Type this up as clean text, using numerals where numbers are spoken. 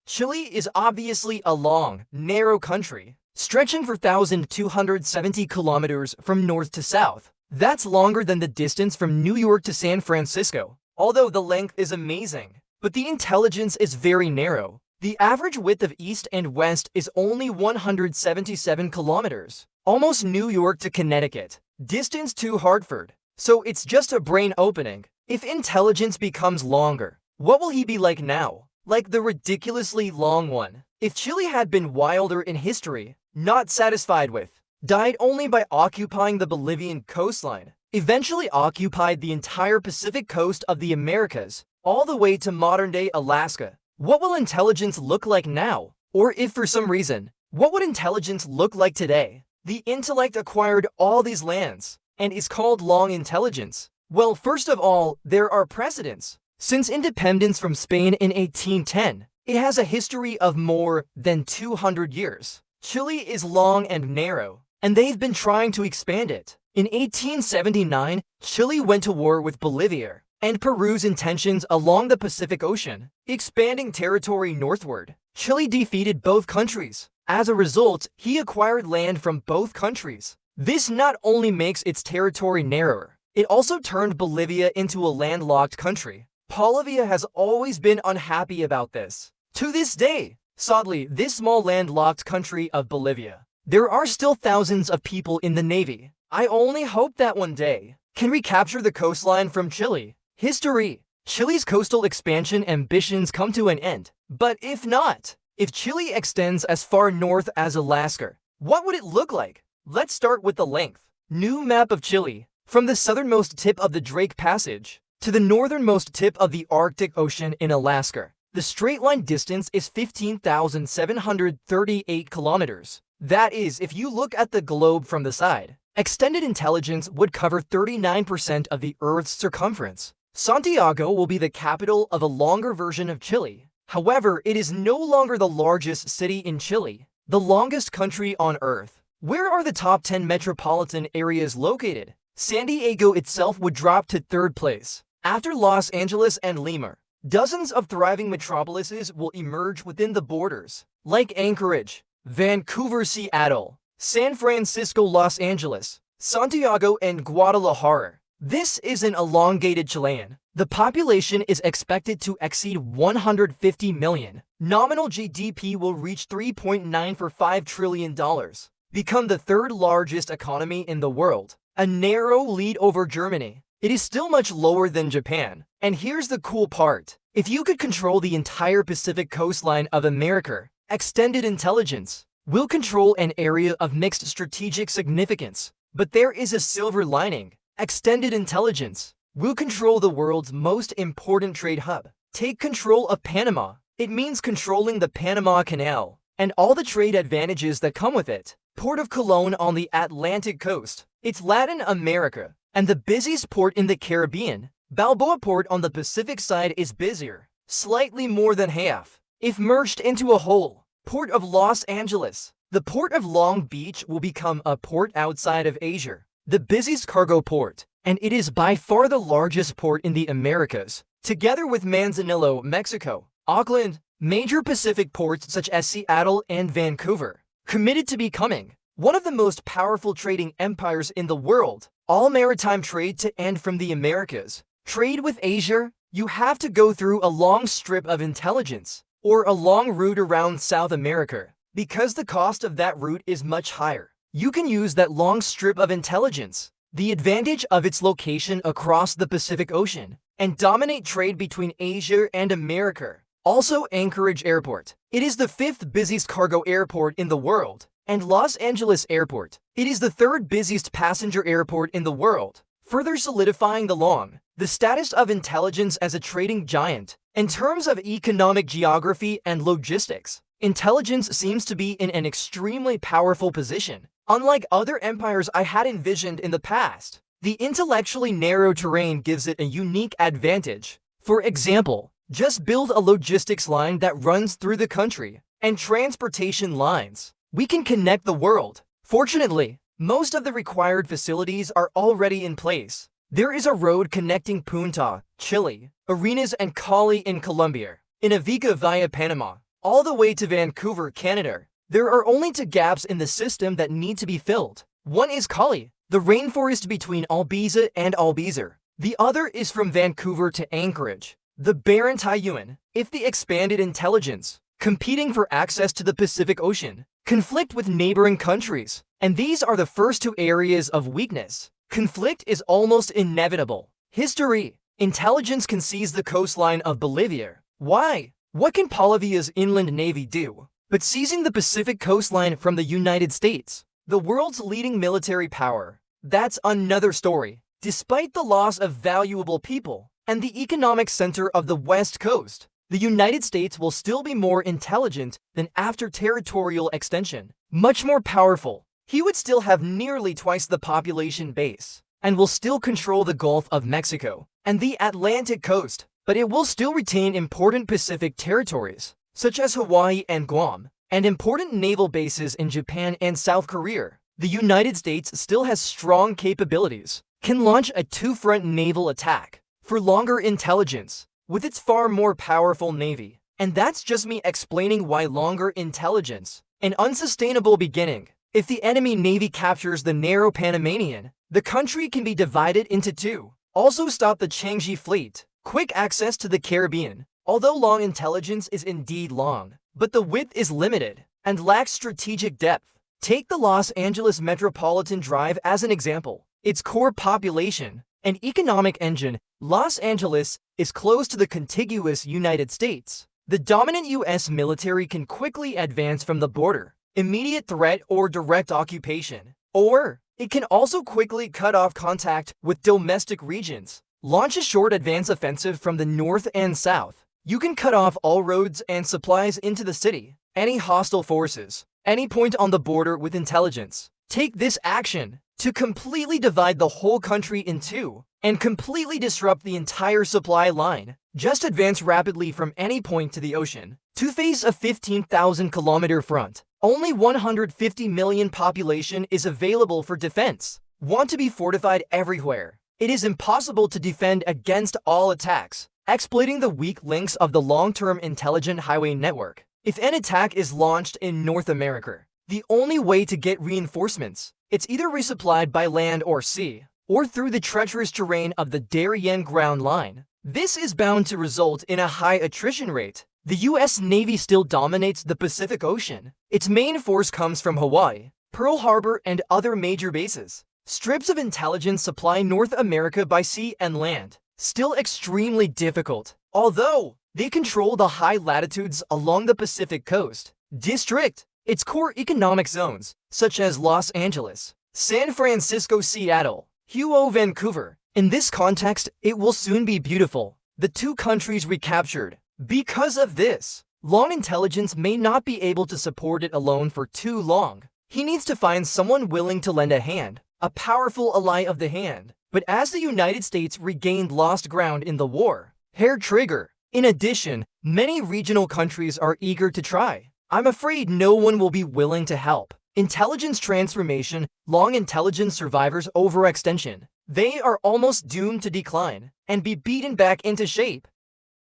Chile is obviously a long, narrow country, stretching for 1,270 kilometers from north to south. That's longer than the distance from New York to San Francisco, although the length is amazing. But the intelligence is very narrow. The average width of east and west is only 177 kilometers, almost New York to Connecticut, distance to Hartford. So it's just a brain opening. If intelligence becomes longer, what will he be like now? Like the ridiculously long one. If Chile had been wilder in history, not satisfied with, died only by occupying the Bolivian coastline, eventually occupied the entire Pacific coast of the Americas, all the way to modern-day Alaska, what will intelligence look like now? Or if for some reason, what would intelligence look like today? The intellect acquired all these lands, and is called long intelligence. Well, first of all, there are precedents. Since independence from Spain in 1810, it has a history of more than 200 years. Chile is long and narrow, and they've been trying to expand it. In 1879, Chile went to war with Bolivia and Peru's intentions along the Pacific Ocean, expanding territory northward. Chile defeated both countries. As a result, he acquired land from both countries. This not only makes its territory narrower, it also turned Bolivia into a landlocked country. Bolivia has always been unhappy about this. To this day, sadly, this small landlocked country of Bolivia, there are still thousands of people in the Navy. I only hope that one day can recapture the coastline from Chile. History. Chile's coastal expansion ambitions come to an end. But if not, if Chile extends as far north as Alaska, what would it look like? Let's start with the length. New map of Chile. From the southernmost tip of the Drake Passage to the northernmost tip of the Arctic Ocean in Alaska, the straight line distance is 15,738 kilometers. That is, if you look at the globe from the side, extended intelligence would cover 39% of the Earth's circumference. Santiago will be the capital of a longer version of Chile. However, it is no longer the largest city in Chile, the longest country on Earth. Where are the top 10 metropolitan areas located? San Diego itself would drop to third place. After Los Angeles and Lima, dozens of thriving metropolises will emerge within the borders, like Anchorage, Vancouver, Seattle, San Francisco, Los Angeles, Santiago, and Guadalajara. This is an elongated Chilean. The population is expected to exceed 150 million. Nominal GDP will reach $3.945 trillion, become the third largest economy in the world, a narrow lead over Germany. It is still much lower than Japan. And here's the cool part. If you could control the entire Pacific coastline of America, extended intelligence will control an area of mixed strategic significance. But there is a silver lining. Extended intelligence will control the world's most important trade hub. Take control of Panama. It means controlling the Panama Canal and all the trade advantages that come with it. Port of Cologne on the Atlantic coast. It's Latin America and the busiest port in the Caribbean. Balboa Port on the Pacific side is busier, slightly more than half. If merged into a whole, Port of Los Angeles. The Port of Long Beach will become a port outside of Asia, the busiest cargo port, and it is by far the largest port in the Americas. Together with Manzanillo, Mexico, Auckland, major Pacific ports such as Seattle and Vancouver, committed to becoming one of the most powerful trading empires in the world. All maritime trade to end from the Americas. Trade with Asia, you have to go through a long strip of intelligence, or a long route around South America. Because the cost of that route is much higher, you can use that long strip of intelligence, the advantage of its location across the Pacific Ocean, and dominate trade between Asia and America. Also, Anchorage Airport. It is the 5th busiest cargo airport in the world, and Los Angeles Airport. It is the 3rd busiest passenger airport in the world, further solidifying the status of intelligence as a trading giant. In terms of economic geography and logistics, intelligence seems to be in an extremely powerful position. Unlike other empires I had envisioned in the past, the intellectually narrow terrain gives it a unique advantage. For example, just build a logistics line that runs through the country, and transportation lines. We can connect the world. Fortunately, most of the required facilities are already in place. There is a road connecting Punta, Chile, Arenas and Cali in Colombia, and Iquique via Panama. all the way to Vancouver, Canada. There are only two gaps in the system that need to be filled. One is Kali, the rainforest between Albiza and Albizer. The other is from Vancouver to Anchorage, the Barren Tayuan. If the expanded intelligence, competing for access to the Pacific Ocean, conflict with neighboring countries, and these are the first two areas of weakness, conflict is almost inevitable. History. Intelligence can seize the coastline of Bolivia. Why? What can Bolivia's inland navy do but seizing the Pacific coastline from the United States, the world's leading military power? That's another story. Despite the loss of valuable people and the economic center of the West Coast, the United States will still be more intelligent than after territorial extension, much more powerful. He would still have nearly twice the population base and will still control the Gulf of Mexico and the Atlantic coast, but it will still retain important Pacific territories, such as Hawaii and Guam, and important naval bases in Japan and South Korea. The United States still has strong capabilities, can launch a two-front naval attack for longer intelligence with its far more powerful navy. And that's just me explaining why longer intelligence, an unsustainable beginning. If the enemy navy captures the narrow Panamanian, the country can be divided into two. Also stop the Chang'e fleet, quick access to the Caribbean. Although long intelligence is indeed long, but the width is limited and lacks strategic depth. Take the Los Angeles Metropolitan Drive as an example. Its core population and economic engine, Los Angeles, is close to the contiguous United States. The dominant U.S. military can quickly advance from the border, immediate threat or direct occupation, or it can also quickly cut off contact with domestic regions. Launch a short advance offensive from the north and south. You can cut off all roads and supplies into the city, any hostile forces, any point on the border with intelligence. Take this action to completely divide the whole country in two and completely disrupt the entire supply line. Just advance rapidly from any point to the ocean to face a 15,000-kilometer front. Only 150 million population is available for defense. Want to be fortified everywhere. It is impossible to defend against all attacks, exploiting the weak links of the long-term intelligent highway network. If an attack is launched in North America, the only way to get reinforcements, it's either resupplied by land or sea, or through the treacherous terrain of the Darien ground line. This is bound to result in a high attrition rate. The U.S. Navy still dominates the Pacific Ocean. Its main force comes from Hawaii, Pearl Harbor, and other major bases. Strips of intelligence supply North America by sea and land. Still extremely difficult, although they control the high latitudes along the Pacific coast. District. Its core economic zones, such as Los Angeles, San Francisco, Seattle, Hughes, Vancouver. In this context, it will soon be beautiful. The two countries recaptured. Because of this, long intelligence may not be able to support it alone for too long. He needs to find someone willing to lend a hand, a powerful ally of the hand. But as the United States regained lost ground in the war, hair trigger. In addition, many regional countries are eager to try. I'm afraid no one will be willing to help. Intelligence transformation, long intelligence survivors overextension. They are almost doomed to decline and be beaten back into shape.